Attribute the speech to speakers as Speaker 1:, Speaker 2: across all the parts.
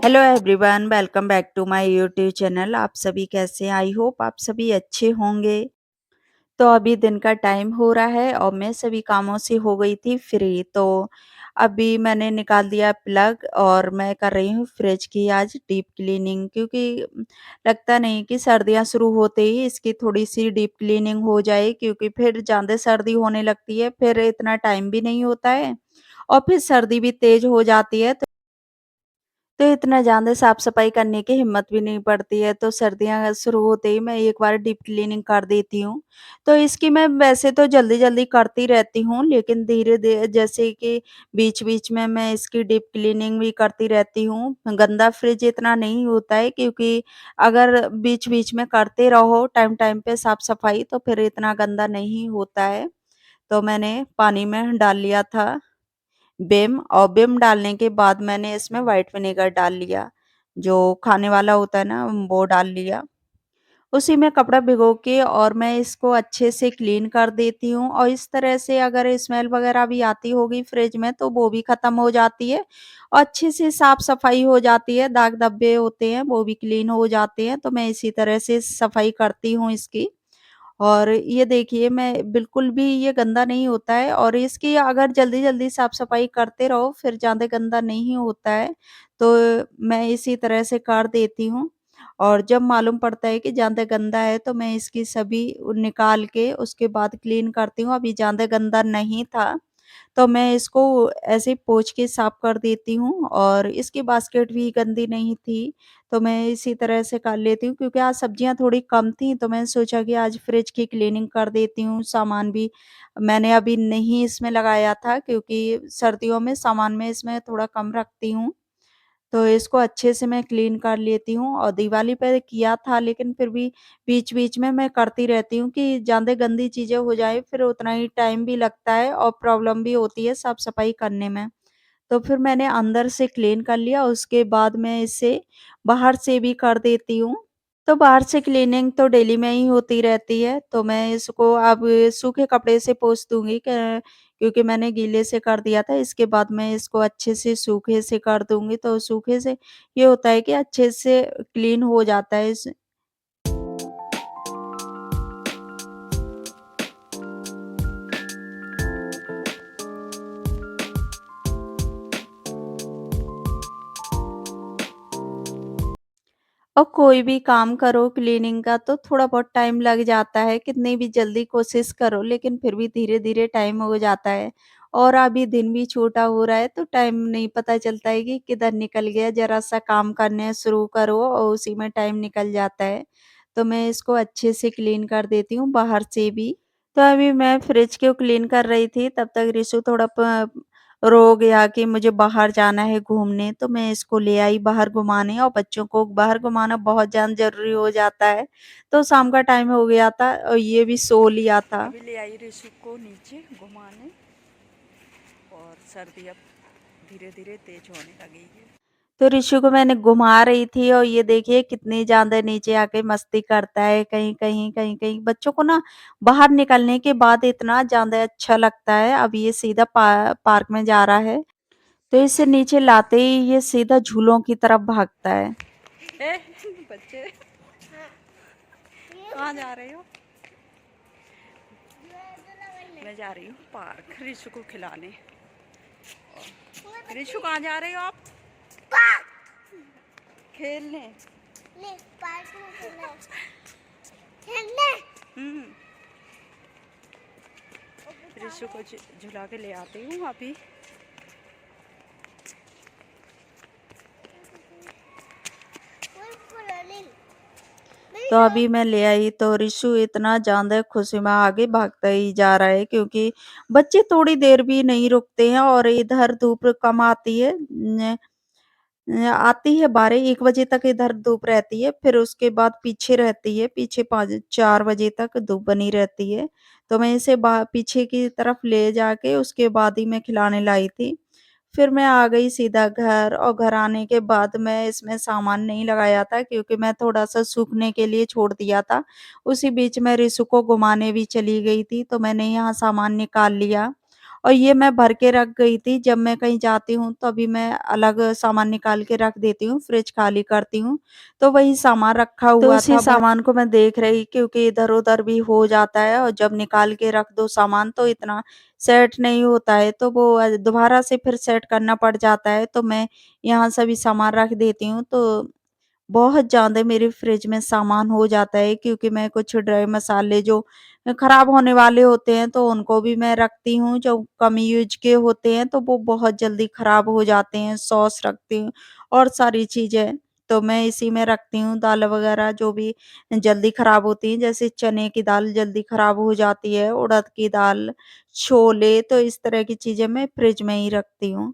Speaker 1: Hello everyone, welcome back to my YouTube channel. आप सभी कैसे हैं? आई होप आप सभी अच्छे होंगे। तो अभी दिन का टाइम हो रहा है और मैं सभी कामों से हो गई थी फ्री। तो अभी मैंने निकाल दिया प्लग और मैं कर रही हूँ फ्रिज की आज डीप क्लीनिंग, क्योंकि लगता नहीं कि सर्दियाँ शुरू होते ही इसकी थोड़ी-सी डीप क्लीनिंग हो जाए, क्योंकि फिर ज़्यादा सर्दी होने लगती है, फिर इतना टाइम भी नहीं होता है और फिर सर्दी भी तेज़ हो जाती है। तो इतना ज़्यादा साफ-सफाई करने की हिम्मत भी नहीं पड़ती है, तो सर्दियाँ शुरू होते ही मैं एक बार डीप क्लीनिंग कर देती हूँ। तो इसकी मैं वैसे तो जल्दी-जल्दी करती रहती हूँ, लेकिन धीरे-धीरे जैसे कि बीच-बीच में मैं इसकी डीप क्लीनिंग भी करती रहती हूँ। गंदा फ्रिज इतना नहीं होता है, क्योंकि अगर बीच-बीच में करते रहो टाइम-टाइम पे साफ-सफाई तो फिर इतना गंदा नहीं होता है। तो मैंने पानी में डाल लिया था विम, और विम डालने के बाद मैंने इसमें व्हाइट विनेगर डाल लिया, जो खाने वाला होता है ना वो डाल लिया। उसी में कपड़ा भिगो के और मैं इसको अच्छे से क्लीन कर देती हूँ, और इस तरह से अगर स्मेल वगैरह भी आती होगी फ्रिज में तो वो भी खत्म हो जाती है और अच्छे से साफ-सफाई हो जाती है, दाग धब्बे होते हैं वो भी क्लीन हो जाते हैं। तो मैं इसी तरह से सफाई करती हूँ इसकी। और ये देखिए मैं बिल्कुल भी ये गंदा नहीं होता है, और इसकी अगर जल्दी-जल्दी साफ-सफाई करते रहो फिर ज़्यादा गंदा नहीं होता है। तो मैं इसी तरह से कर देती हूँ, और जब मालूम पड़ता है कि ज़्यादा गंदा है तो मैं इसकी सभी निकाल के उसके बाद क्लीन करती हूँ। अभी ज़्यादा गंदा नहीं था तो मैं इसको ऐसे ही पोंछ के साफ कर देती हूँ, और इसकी बास्केट भी गंदी नहीं थी, तो मैं इसी तरह से कर लेती हूँ, क्योंकि आज सब्जियाँ थोड़ी कम थी तो मैंने सोचा कि आज फ्रिज की क्लीनिंग कर देती हूँ। सामान भी मैंने अभी नहीं इसमें लगाया था, क्योंकि सर्दियों में सामान में इसमें थोड़ा कम रखती हूँ। तो इसको अच्छे से मैं क्लीन कर लेती हूँ, और दिवाली पे किया था, लेकिन फिर भी बीच-बीच में मैं करती रहती हूँ कि ज़्यादा गंदी चीज़ें हो जाएँ फिर उतना ही टाइम भी लगता है और प्रॉब्लम भी होती है साफ-सफाई करने में। तो फिर मैंने अंदर से क्लीन कर लिया, उसके बाद मैं इसे बाहर से भी कर देती हूँ। तो बाहर से क्लीनिंग तो डेली में ही होती रहती है, तो मैं इसको अब सूखे कपड़े से पोंछ दूँगी, क क्योंकि मैंने गीले से कर दिया था। इसके बाद मैं इसको अच्छे से सूखे से कर दूँगी, तो सूखे से ये होता है कि अच्छे से क्लीन हो जाता है इस। और कोई भी काम करो क्लीनिंग का तो थोड़ा बहुत टाइम लग जाता है, कितनी भी जल्दी कोशिश करो लेकिन फिर भी धीरे-धीरे टाइम हो जाता है। और अभी दिन भी छोटा हो रहा है तो टाइम नहीं पता चलता है कि किधर निकल गया, ज़रा-सा काम करने शुरू करो और उसी में टाइम निकल जाता है। तो मैं इसको अच्छे से क्लीन कर देती हूँ बाहर से भी। तो अभी मैं फ्रिज को क्लीन कर रही थी, तब तक रिशु थोड़ा रो गया कि मुझे बाहर जाना है घूमने, तो मैं इसको ले आई बाहर घुमाने, और बच्चों को बाहर घुमाना बहुत ज़्यादा ज़रूरी हो जाता है। तो शाम का टाइम हो गया था और ये भी सो लिया था। अभी ले आई रिशु को नीचे घुमाने, और सर्दी अब धीरे-धीरे तेज होने लगी है। तो ऋषु को मैंने घुमा रही थी, और ये देखिए कितनी ज़्यादा नीचे आके मस्ती करता है, कहीं-कहीं, कहीं-कहीं। बच्चों को ना बाहर निकलने के बाद इतना ज़्यादा अच्छा लगता है। अब ये सीधा पार्क में जा रहा है, तो इसे नीचे लाते ही ये सीधा झूलों की तरफ भागता है। ए, बच्चे कहाँ जा रहे हो? मैं जा रही हूँ पार्क ऋषु को खिलाने। ऋषु कहाँ जा रहे हो आप? खेलने। नहीं, पार्क में खेलने। ऋषु को झुला के ले आती हूँ अभी। तो अभी मैं ले आई तो ऋषु इतना ज़्यादा खुशी में आगे भागता ही जा रहा है, क्योंकि बच्चे थोड़ी देर भी नहीं रुकते हैं, और इधर धूप कम आती है। आती है 12-1 बजे तक इधर धूप रहती है, फिर उसके बाद पीछे रहती है, पीछे 5-4 बजे तक धूप बनी रहती है। तो मैं इसे पीछे की तरफ ले जाके उसके बाद ही मैं खिलाने लाई थी। फिर मैं आ गई सीधा घर, और घर आने के बाद मैं इसमें सामान नहीं लगाया था, क्योंकि मैं थोड़ा-सा सूखने के लिए छोड़ दिया था। उसी बीच मैं रिशु को घुमाने भी चली गई थी, तो मैंने यहाँ सामान निकाल लिया, और ये मैं भर के रख गई थी, जब मैं कहीं जाती हूँ तो अभी मैं अलग सामान निकाल के रख देती हूँ, फ्रिज खाली करती हूँ, तो वही सामान रखा तो हुआ उसी था सामान को मैं देख रही क्योंकि इधर-उधर भी हो जाता है और जब निकाल के रख दो सामान तो इतना सेट नहीं होता है, तो वो दोबारा से फिर सेट करना पड़ जाता है, तो मैं यहाँ सभी सामान रख देती हूँ। तो बहुत ज़्यादा मेरे फ्रिज में सामान हो जाता है क्योंकि मैं कुछ ड्राई मसाले जो खराब होने वाले होते हैं तो उनको भी मैं रखती हूँ, जो कम यूज़ के होते हैं तो वो बहुत जल्दी खराब हो जाते हैं, सॉस रखती हूँ और सारी चीज़ें, तो मैं इसी में रखती हूँ। दाल वगैरह जो भी जल्दी खराब होती हैं, जैसे चने की दाल जल्दी खराब हो जाती है, उड़द की दाल, छोले, तो इस तरह की चीज़ें मैं फ्रिज में ही रखती हूँ।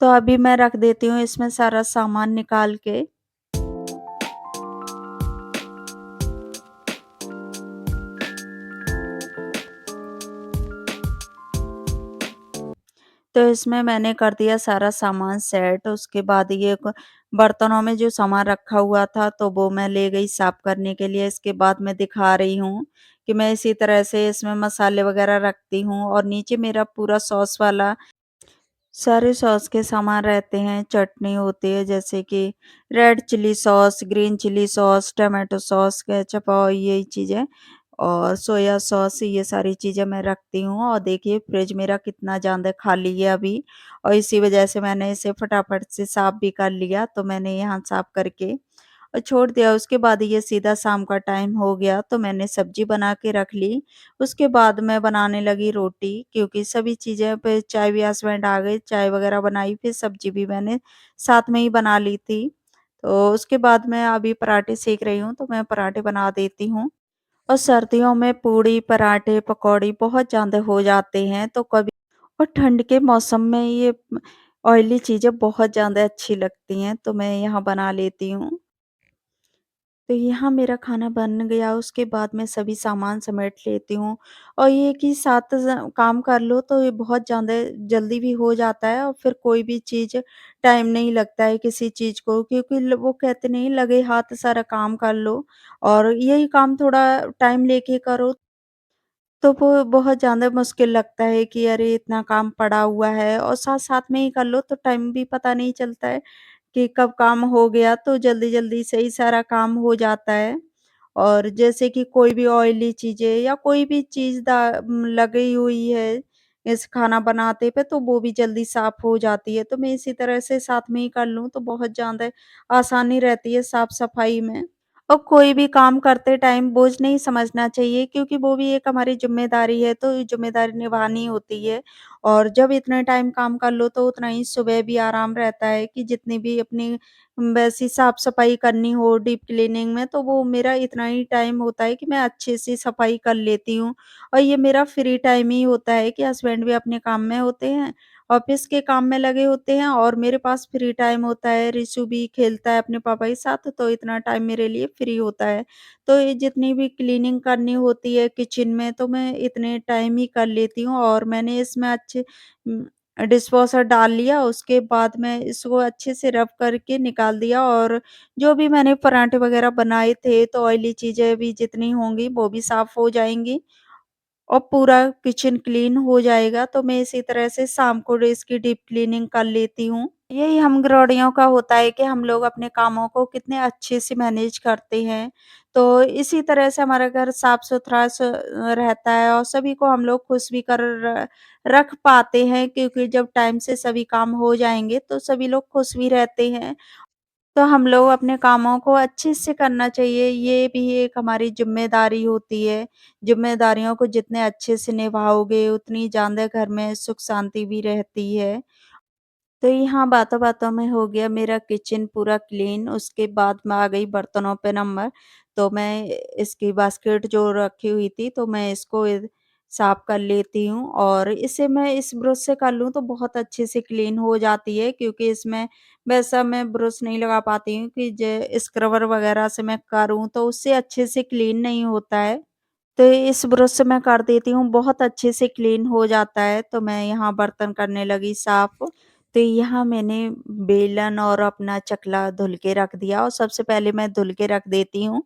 Speaker 1: तो अभी मैं रख देती हूँ इसमें सारा सामान निकाल के। तो इसमें मैंने कर दिया सारा सामान सेट, उसके बाद ये क बर्तनों में जो सामान रखा हुआ था तो वो मैं ले गई साफ़ करने के लिए। इसके बाद मैं दिखा रही हूँ कि मैं इसी तरह से इसमें मसाले वग़ैरह रखती हूँ और नीचे मेरा पूरा सॉस वाला सारे सॉस के सामान रहते हैं, चटनी होती है जैसे कि red chili sauce, green chili sauce, tomato sauce, ketchup और यही चीज़ें और सोया सॉस, ये सारी चीज़ें मैं रखती हूँ और देखिए फ्रिज मेरा कितना ज़्यादा खाली है अभी और इसी वजह से मैंने इसे फटाफट से साफ़ भी कर लिया। तो मैंने यहाँ साफ़ करके और छोड़ दिया। उसके बाद ये सीधा शाम का टाइम हो गया तो मैंने सब्ज़ी बना के रख ली। उसके बाद मैं बनाने लगी रोटी क्योंकि सभी चीज़ें पे चाय भी हस्बैंड आ गए, चाय वग़ैरह बनाई, फिर सब्ज़ी भी मैंने साथ में ही बना ली थी। तो उसके बाद मैं अभी पराठे सेंक रही हूँ, तो मैं पराठे बना देती हूँ। और सर्दियों में पूड़ी, पराठे, पकौड़ी बहुत ज़्यादा हो जाते हैं, तो कभी और ठंड के मौसम में ये ऑयली चीज़ें बहुत ज़्यादा अच्छी लगती हैं, तो मैं यहाँ बना लेती हूँ। तो यहाँ मेरा खाना बन गया, उसके बाद मैं सभी सामान समेट लेती हूँ और ये कि साथ काम कर लो तो ये बहुत ज़्यादा जल्दी भी हो जाता है और फिर कोई भी चीज़ टाइम नहीं लगता है किसी चीज़ को क्योंकि वो कहते नहीं लगे हाथ सारा काम कर लो और यही काम थोड़ा टाइम लेके करो तो वो बहुत ज़्यादा मुश्किल लगता है कि अरे इतना काम पड़ा हुआ है और साथ-साथ में ही कर लो तो टाइम भी पता नहीं चलता है कि कब काम हो गया तो जल्दी-जल्दी से ही सारा काम हो जाता है। और जैसे कि कोई भी ऑयली चीज़ें या कोई भी चीज़ लगी हुई है इस खाना बनाते पे तो वो भी जल्दी साफ़ हो जाती है। तो मैं इसी तरह से साथ में ही कर लूँ तो बहुत ज़्यादा आसानी रहती है साफ-सफाई में। और कोई भी काम करते टाइम बोझ नहीं समझना चाहिए क्योंकि वो भी एक हमारी ज़िम्मेदारी है, तो ये ज़िम्मेदारी निभानी होती है। और जब इतने टाइम काम कर लो तो उतना ही सुबह भी आराम रहता है कि जितनी भी अपनी वैसी साफ-सफाई करनी हो डीप क्लीनिंग में तो वो मेरा इतना ही टाइम होता है कि मैं अच्छे से सफाई कर लेती हूँ। और ये मेरा फ्री टाइम ही होता है कि हस्बैंड भी अपने काम में होते हैं, ऑफ़िस के काम में लगे होते हैं और मेरे पास फ्री टाइम होता है, रिशु भी खेलता है अपने पापा के साथ तो इतना टाइम मेरे लिए फ्री होता है। तो ये जितनी भी क्लीनिंग करनी होती है किचन में तो मैं इतने टाइम ही कर लेती हूँ और मैंने इसमें डिशवॉशर डाल लिया उसके बाद मैं इसको अच्छे से रब करके निकाल दिया और जो भी मैंने पराठे वग़ैरह बनाए थे तो ऑयली चीज़ें भी जितनी होंगी वो भी साफ़ हो जाएँगी। और पूरा किचन क्लीन हो जाएगा, तो मैं इसी तरह से शाम को इसकी डीप क्लीनिंग कर लेती हूँ। यही हम गृहिणियों का होता है कि हम लोग अपने कामों को कितने अच्छे से मैनेज करते हैं। तो इसी तरह से हमारा घर साफ-सुथरा रहता है और सभी को हम लोग खुश भी कर रख पाते हैं क्योंकि जब टाइम से सभी काम हो जाएँगे, तो सभी लोग खुश भी रहते हैं। तो हम लोग अपने कामों को अच्छे से करना चाहिए, ये भी एक हमारी ज़िम्मेदारी होती है। ज़िम्मेदारियों को जितने अच्छे से निभाओगे, उतनी ज़्यादा घर में सुख शांति भी रहती है। तो यहाँ बातों-बातों में हो गया मेरा किचन पूरा क्लीन, उसके बाद मैं आ गई बर्तनों पे नंबर, तो मैं इसकी बास्केट जो रखी हुई थी, तो मैं इसको साफ कर लेती हूँ और इसे मैं इस ब्रश से कर लूँ तो बहुत अच्छे से क्लीन हो जाती है क्योंकि इसमें वैसा मैं ब्रश नहीं लगा पाती हूँ कि ज स्क्रबर वगैरह से मैं करूँ तो उससे अच्छे से क्लीन नहीं होता है। तो इस ब्रश से मैं कर देती हूँ, बहुत अच्छे से क्लीन हो जाता है, तो मैं यहाँ बर्तन करने लगी साफ़। तो यहाँ मैंने बेलन और अपना चकला धुल के रख दिया और सबसे पहले मैं धुल के रख देती हूँ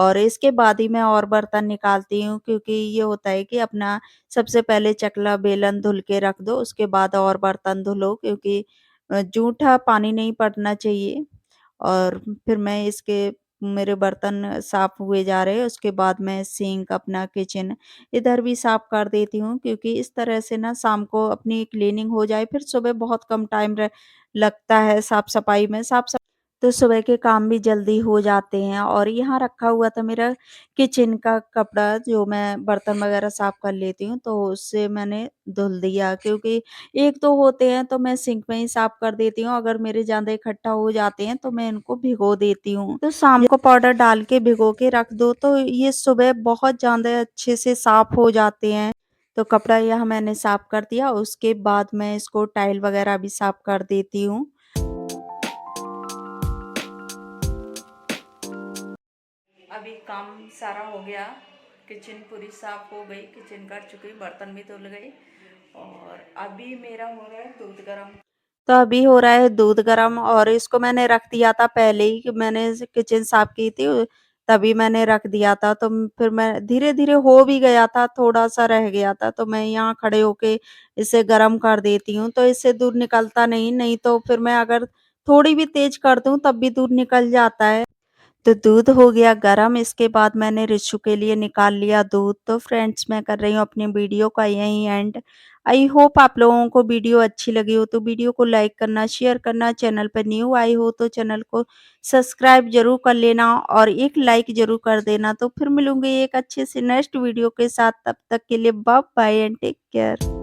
Speaker 1: और इसके बाद ही मैं और बर्तन निकालती हूँ क्योंकि ये होता है कि अपना सबसे पहले चकला बेलन धुल के रख दो, उसके बाद और बर्तन धुलो क्योंकि जूठा पानी नहीं पड़ना चाहिए। और फिर मैं इसके मेरे बर्तन साफ़ हुए जा रहे हैं, उसके बाद मैं सिंक अपना किचन इधर भी साफ़ कर देती हूँ क्योंकि इस तरह से ना शाम को अपनी क्लीनिंग हो जाए, फिर सुबह बहुत कम टाइम लगता है साफ-सफाई में। साफ तो सुबह के काम भी जल्दी हो जाते हैं और यहाँ रखा हुआ था मेरा किचन का कपड़ा जो मैं बर्तन वगैरह साफ कर लेती हूँ, तो उससे मैंने धुल दिया क्योंकि 1-2 होते हैं तो मैं सिंक में ही साफ कर देती हूँ, अगर मेरे ज़्यादा इकट्ठा हो जाते हैं तो मैं इनको भिगो देती हूँ। तो शाम को पाउडर डाल के भिगो के रख दो तो ये सुबह बहुत ज़्यादा अच्छे से साफ हो जाते हैं। तो कपड़ा यहाँ मैंने साफ कर दिया, उसके बाद मैं इसको टाइल वगैरह भी साफ कर देती हूँ। अभी काम सारा हो गया, किचन पूरी साफ हो गई, किचन कर चुकी, बर्तन भी धुल गए और अभी मेरा हो रहा है दूध गरम। तो अभी हो रहा है दूध गरम और इसको मैंने रख दिया था पहले ही कि मैंने किचन साफ की थी तभी मैंने रख दिया था तो फिर मैं धीरे-धीरे हो भी गया था, थोड़ा-सा रह गया था तो मैं यहाँ खड़े होके इसे गरम कर देती हूँ, तो इससे दूध निकलता नहीं, नहीं तो फिर मैं अगर थोड़ी भी तेज़ कर दूँ तब भी दूध निकल जाता है। तो दूध हो गया गरम, इसके बाद मैंने रिशु के लिए निकाल लिया दूध। तो फ्रेंड्स मैं कर रही हूँ अपनी वीडियो का यहीं एंड। आई होप आप लोगों को वीडियो अच्छी लगी हो तो वीडियो को लाइक करना, शेयर करना, चैनल पर न्यू आए हो तो चैनल को सब्सक्राइब ज़रूर कर लेना और एक लाइक ज़रूर कर देना। तो फिर मिलूँगी एक अच्छे से नेक्स्ट वीडियो के साथ, तब तक के लिए bye bye and take care.